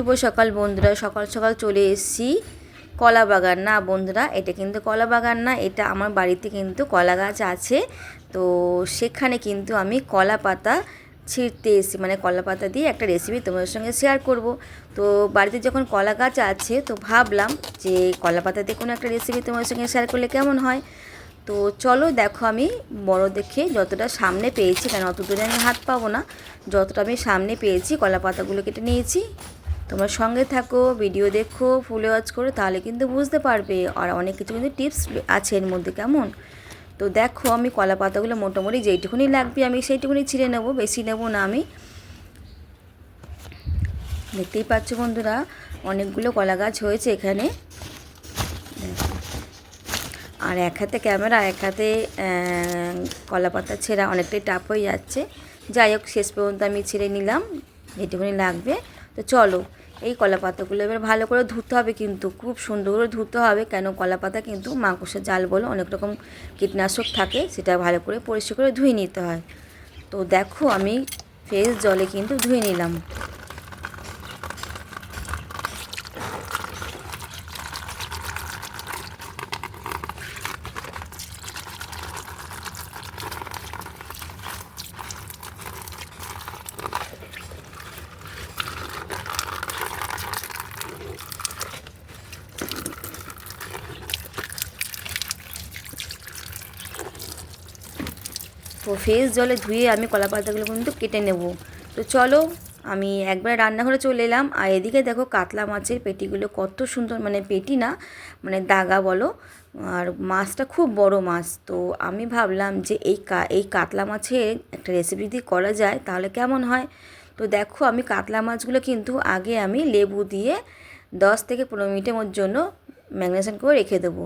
শুভ সকাল বন্ধুরা। সকাল সকাল চলে এসেছি কলা বাগান। না বন্ধুরা, এটা কিন্তু কলা বাগান না, এটা আমার বাড়িতে কিন্তু কলা গাছ আছে। তো সেখানে কিন্তু আমি কলা পাতা ছিঁড়তে এসেছি, মানে কলা পাতা দিয়ে একটা রেসিপি তোমাদের সঙ্গে শেয়ার করব। তো বাড়িতে যখন কলা গাছ আছে তো ভাবলাম যে কলা পাতা দিয়ে কোনো একটা রেসিপি তোমাদের সঙ্গে শেয়ার করলে কেমন হয়। তো চলো দেখো, আমি বড় দেখে যতটা সামনে পেয়েছি, কেন অত দূরে আমি হাত পাবো না, যতটা আমি সামনে পেয়েছি কলা পাতাগুলো কেটে নিয়েছি। তোমরা সঙ্গে থাকো, ভিডিও দেখো, ফুল ওয়াচ করো, তাহলে কিন্তু বুঝতে পারবে। আর অনেক কিছু কিন্তু টিপস আছে এর মধ্যে, কেমন। তো দেখো, আমি কলা পাতাগুলো মোটামুটি যেইটুকুনি লাগবে আমি সেইটুকুনি ছিঁড়ে নেব, বেশি নেব না আমি। দেখতেই পাচ্ছ বন্ধুরা, অনেকগুলো কলা গাছ হয়েছে এখানে। আর এক হাতে ক্যামেরা, এক হাতে কলা পাতা ছেঁড়া অনেকটাই টাফ হয়ে যাচ্ছে। যাই হোক, শেষ পর্যন্ত আমি ছেড়ে নিলাম যেটুকুনি লাগবে। তো চলো, এই কলা পাতাগুলো এবার ভালো করে ধুতে হবে, কিন্তু খুব সুন্দর করে ধুতে হবে, কেন কলা পাতা কিন্তু মাকড়সার জাল বলে অনেক রকম কীটনাশক থাকে, সেটা ভালো করে পরিষ্কার করে ধুয়ে নিতে হয়। তো দেখো, আমি ফ্রেশ জলে কিন্তু ধুয়ে নিলাম। তো ফ্রেশ জলে ধুয়ে আমি কলা পাতাগুলো কিন্তু কেটে নেব। তো চলো, আমি একবার রান্নাঘরে চলে এলাম। আর এদিকে দেখো, কাতলা মাছের পেটিগুলো কত সুন্দর, মানে পেটি না, মানে দাগা বলো। আর মাছটা খুব বড় মাছ। তো আমি ভাবলাম যে এই কাতলা মাছের একটা রেসিপি যদি করা যায় তাহলে কেমন হয়। তো দেখো, আমি কাতলা মাছগুলো কিন্তু আগে আমি লেবু দিয়ে 10 থেকে 15 মিনিটের জন্য ম্যারিনেশন করে রেখে দেবো।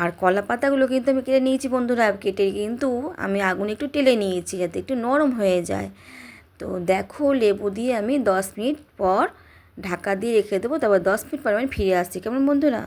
আর কলা পাতাগুলো কিন্তু আমি কেটে নিয়েছি বন্ধুরা, কেটে কিন্তু আমি আগুনে একটু টেলে নিয়েছি যাতে একটু নরম হয়ে যায়। তো দেখো, লেবু দিয়ে আমি 10 মিনিট পর ঢাকা দিয়ে রেখে দেবো, তারপর 10 মিনিট পর আমি ফিরে আসছি, কেমন বন্ধুরা।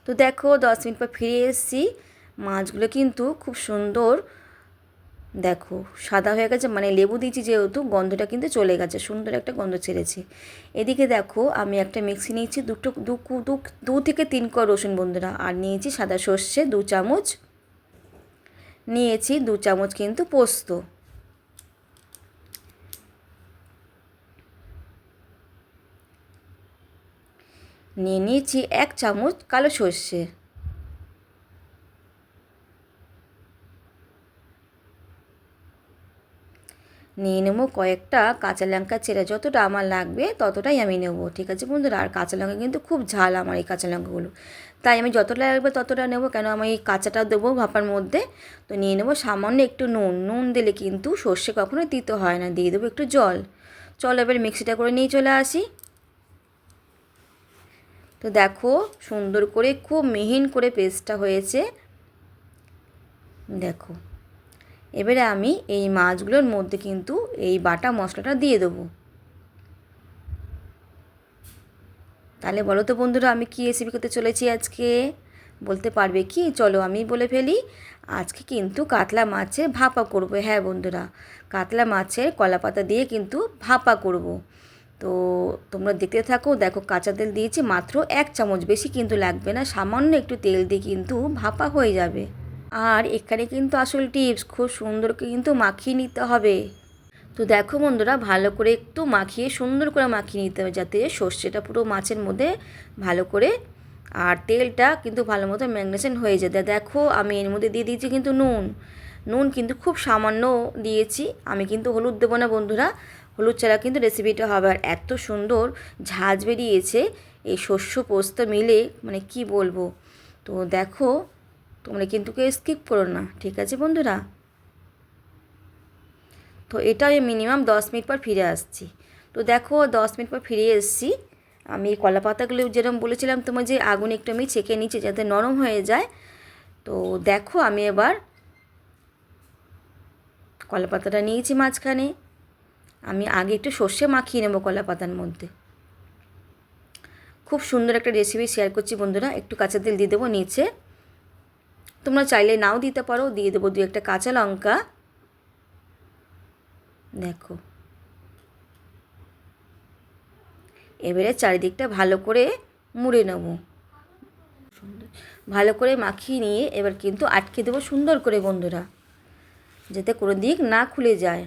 তো দেখো, 10 মিনিট পর ফিরে এসেছি। মাছগুলো কিন্তু খুব সুন্দর, দেখো সাদা হয়ে গেছে, মানে লেবু দিয়েছি যেহেতু গন্ধটা কিন্তু চলে গেছে, সুন্দর একটা গন্ধ ছেড়েছে। এদিকে দেখো, আমি একটা মিক্সি নিয়েছি, 2 থেকে 3 কোয়া রসুন বন্ধুরা, আর নিয়েছি সাদা সর্ষে 2 চামচ, নিয়েছি 2 চামচ কিন্তু পোস্ত, নিয়ে নিয়েছি 1 চামচ কালো সর্ষে, নিয়ে নেবো কয়েকটা কাঁচা লঙ্কা চেরা, যতটা আমার লাগবে ততটাই আমি নেবো, ঠিক আছে বন্ধুরা। আর কাঁচা লঙ্কা কিন্তু খুব ঝাল আমার এই কাঁচা লঙ্কাগুলো, তাই আমি যতটা লাগবে ততটা নেবো, কেন আমি এই কাঁচাটা দেবো ভাপার মধ্যে। তো নিয়ে নেবো সামান্য একটু নুন, নুন দিলে কিন্তু সর্ষে কখনো দিতে হয় না, দিয়ে দেবো একটু জল। চলো এবার মিক্সিটা করে নিয়ে চলে আসি। তো দেখো, সুন্দর করে খুব মিহিন করে পেস্টটা হয়েছে, দেখো। এবারে আমি এই মাছগুলোর মধ্যে কিন্তু এই বাটা মশলাটা দিয়ে দেবো। তাহলে বলো তো বন্ধুরা, আমি কী রেসিপি করতে চলেছি আজকে, বলতে পারবে কি? চলো আমি বলে ফেলি। আজকে কিন্তু কাতলা মাছের ভাপা করব। হ্যাঁ বন্ধুরা, কাতলা মাছের কলা পাতা দিয়ে কিন্তু ভাপা করব। তো তোমরা দেখতে থাকো। দেখো, কাঁচা তেল দিয়েছি মাত্র 1 চামচ, বেশি কিন্তু লাগবে না, সামান্য একটু তেল দিয়ে কিন্তু ভাপা হয়ে যাবে। আর এখানে কিন্তু আসল টিপস, খুব সুন্দর কিন্তু মাখিয়ে নিতে হবে। তো দেখো বন্ধুরা, ভালো করে একটু মাখিয়ে, সুন্দর করে মাখিয়ে নিতে হবে, যাতে সর্ষেটা পুরো মাছের মধ্যে ভালো করে, আর তেলটা কিন্তু ভালো মতো ম্যারিনেশন হয়ে যায়। দেখো, আমি এর মধ্যে দিয়ে দিয়েছি কিন্তু নুন, নুন কিন্তু খুব সামান্য দিয়েছি, আমি কিন্তু হলুদ দেবো না বন্ধুরা, হলুদ ছাড়া কিন্তু রেসিপিটা হবে। আর এত সুন্দর ঝাঁঝ বেরিয়েছে এই শস্য পোস্ত মিলে, মানে কি বলবো। তো দেখো, তোমরা কিন্তু কেউ স্কিপ করো না, ঠিক আছে বন্ধুরা। তো এটা আমি মিনিমাম 10 মিনিট পর ফিরে আসছি। তো দেখো, 10 মিনিট পর ফিরে এসেছি। আমি কলা পাতাগুলো যেরকম বলেছিলাম তোমার যে আগুন একটু আমি ছেঁকে নিচ্ছি যাতে নরম হয়ে যায়। তো দেখো আমি এবার কলা পাতাটা নিয়েছি মাঝখানে। আমি আগে একটু সর্ষে মাখিয়ে নেবো কলা পাতার মধ্যে। খুব সুন্দর একটা রেসিপি শেয়ার করছি বন্ধুরা। একটু কাঁচা তেল দিয়ে দেবো নিচে, তোমরা চাইলে নাও দিতে পারো। দিয়ে দেবো 2-1টা কাঁচা লঙ্কা। দেখো এবারে চারিদিকটা ভালো করে মুড়ে নেব। ভালো করে মাখিয়ে নিয়ে এবার কিন্তু আটকে দেবো সুন্দর করে বন্ধুরা, যাতে কোনো দিক না খুলে যায়।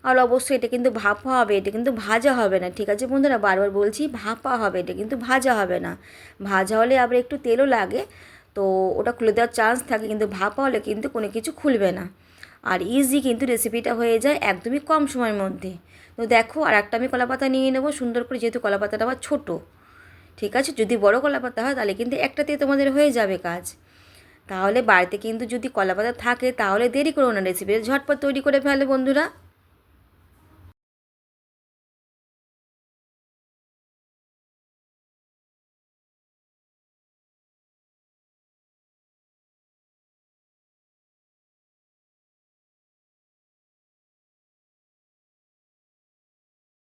আর অবশ্যই এটা কিন্তু ভাপা হবে, এটা কিন্তু ভাজা হবে না, ঠিক আছে বন্ধুরা? বারবার বলছি ভাপা হবে, এটা কিন্তু ভাজা হবে না। ভাজা হলে আবার একটু তেলও লাগে, তো ওটা খুলে দেওয়ার চান্স থাকে, কিন্তু ভাপা হলে কিন্তু কোনো কিছু খুলবে না। আর ইজি কিন্তু রেসিপিটা হয়ে যায় একদমই কম সময়ের মধ্যে। তো দেখো আর একটা আমি কলাপাতা নিয়ে নেবো সুন্দর করে, যেহেতু কলাপাতাটা আমার ছোটো, ঠিক আছে? যদি বড় কলাপাতা হয় তাহলে কিন্তু একটাতে তোমাদের হয়ে যাবে কাজ। তাহলে বাড়িতে কিন্তু যদি কলাপাতা থাকে তাহলে দেরি করো না, রেসিপিটা ঝটপট তৈরি করে ফেলে বন্ধুরা।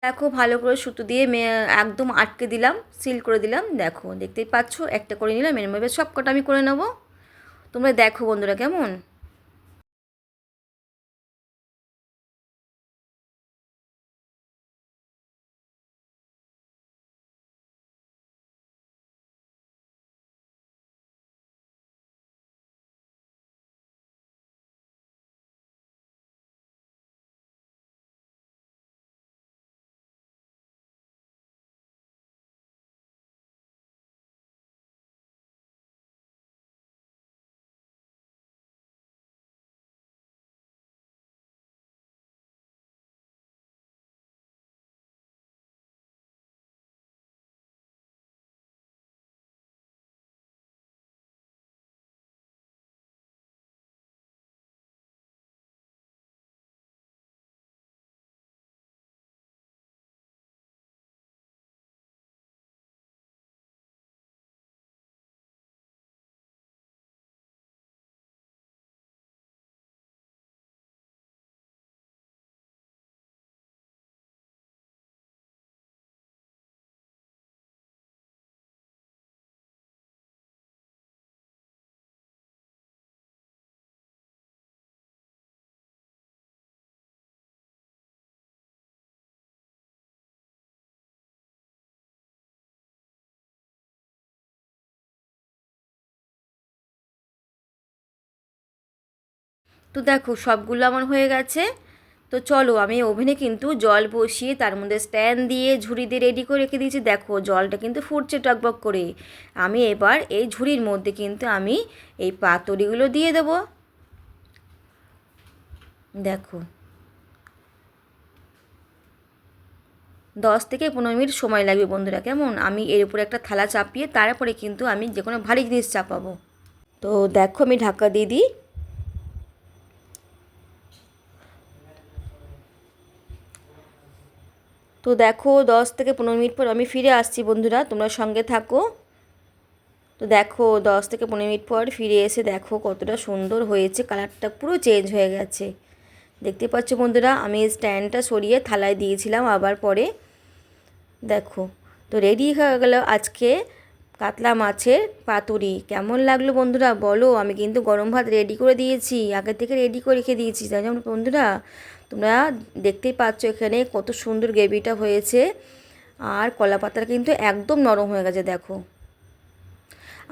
দেখো ভালো করে সুতো দিয়ে একদম আটকে দিলাম, সিল করে দিলাম। দেখো দেখতেই পাচ্ছ একটা করে নিলাম, এর মধ্যে সব কটা আমি করে নেবো। তোমরা দেখো বন্ধুরা কেমন। তো দেখো সবগুলো আমার হয়ে গেছে। তো চলো আমি ওভেনে কিন্তু জল বসিয়ে তার মধ্যে স্ট্যান্ড দিয়ে ঝুড়ি দিয়ে রেডি করে রেখে দিয়েছি। দেখো জলটা কিন্তু ফুটছে টকবক করে। আমি এবার এই ঝুড়ির মধ্যে কিন্তু আমি এই পাতুরিগুলো দিয়ে দেবো। দেখো 10 থেকে 15 মিনিট সময় লাগবে বন্ধুরা, কেমন? আমি এর উপরে একটা থালা চাপিয়ে তারপরে কিন্তু আমি যে কোনো ভারী জিনিস চাপাবো। তো দেখো আমি ঢাকা দিয়ে দিই। তো দেখো 10 থেকে 15 মিনিট পর আমি ফিরে আসছি বন্ধুরা, তোমরা সঙ্গে থাকো। তো দেখো 10 থেকে 15 মিনিট পর ফিরে এসে দেখো কতটা সুন্দর হয়েছে, কালারটা পুরো চেঞ্জ হয়ে গেছে। দেখতে পাচ্ছ বন্ধুরা, আমি স্ট্যান্ডটা সরিয়ে থালায় দিয়েছিলাম আবার পরে। দেখো তো রেডি হয়ে গেল আজকে কাতলা মাছের পাতুরি। কেমন লাগলো বন্ধুরা বলো? আমি কিন্তু গরম ভাত রেডি করে দিয়েছি, আগে থেকে রেডি করে রেখে দিয়েছি, তাই জন্য বন্ধুরা তোমরা দেখতেই পাচ্ছ এখানে কত সুন্দর গ্রেভিটা হয়েছে। আর কলা পাতাটা কিন্তু একদম নরম হয়ে গেছে দেখো।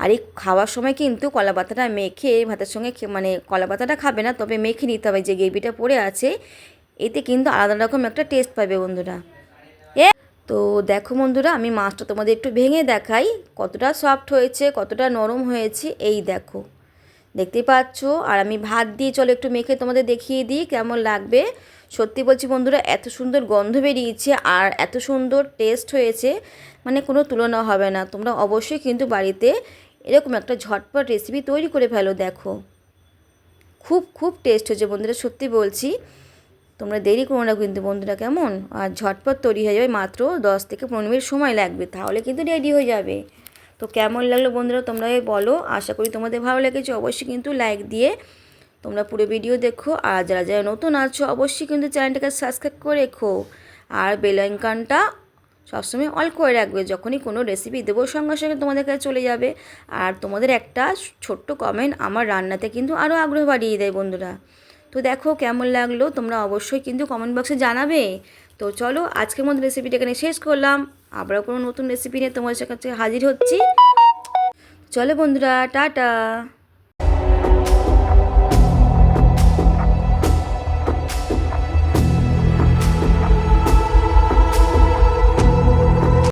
আর এই খাওয়ার সময় কিন্তু কলা পাতাটা মেখে ভাতের সঙ্গে মানে কলা পাতাটা খাবে না, তবে মেখে নিতে হবে, যে গ্রেভিটা পড়ে আছে এতে কিন্তু আলাদা রকম একটা টেস্ট পাবে বন্ধুরা। তো দেখো বন্ধুরা আমি মাছটা তোমাদের একটু ভেঙে দেখাই কতটা সফট হয়েছে, কতটা নরম হয়েছে, এই দেখো দেখতেই পাচ্ছ। আর আমি ভাত দিয়ে চলো একটু মেখে তোমাদের দেখিয়ে দিই কেমন লাগবে। সত্যি বলছি বন্ধুরা এত সুন্দর গন্ধ বেরিয়েছে আর এত সুন্দর টেস্ট হয়েছে, মানে কোনো তুলনা হবে না। তোমরা অবশ্যই কিন্তু বাড়িতে এরকম একটা ঝটপট রেসিপি তৈরি করে ফেলো। দেখো খুব খুব টেস্ট হয়েছে বন্ধুরা, সত্যি বলছি। তোমরা দেরি করো না কিন্তু বন্ধুরা, কেমন? আর ঝটপট তৈরি হয়ে যাবে, মাত্র 10 থেকে 15 মিনিট সময় লাগবে, তাহলে কিন্তু রেডি হয়ে যাবে। তো কেমন লাগলো বন্ধুরা তোমরা বলো, আশা করি তোমাদের ভালো লেগেছে। অবশ্যই কিন্তু লাইক দিয়ে তোমরা পুরো ভিডিও দেখো, আর যারা যারা নতুন আছো অবশ্যই কিন্তু চ্যানেলটাকে সাবস্ক্রাইব করে রেখো, আর বেল আইকনটা সবসময় অল করে রাখবে, যখনই কোনো রেসিপি দেবো সঙ্গে সঙ্গে তোমাদের কাছে চলে যাবে। আর তোমাদের একটা ছোট্ট কমেন্ট আমার রান্নাতে কিন্তু আরও আগ্রহ বাড়িয়ে দেয় বন্ধুরা। তো দেখো কেমন লাগলো, তোমরা অবশ্যই কিন্তু কমেন্ট বক্সে জানাবে। তো চলো আজকের মতো রেসিপিটা এখানে শেষ করলাম, আবারও কোনো নতুন রেসিপি নিয়ে তোমাদের কাছে হাজির হচ্ছি। চলো বন্ধুরা, টাটা।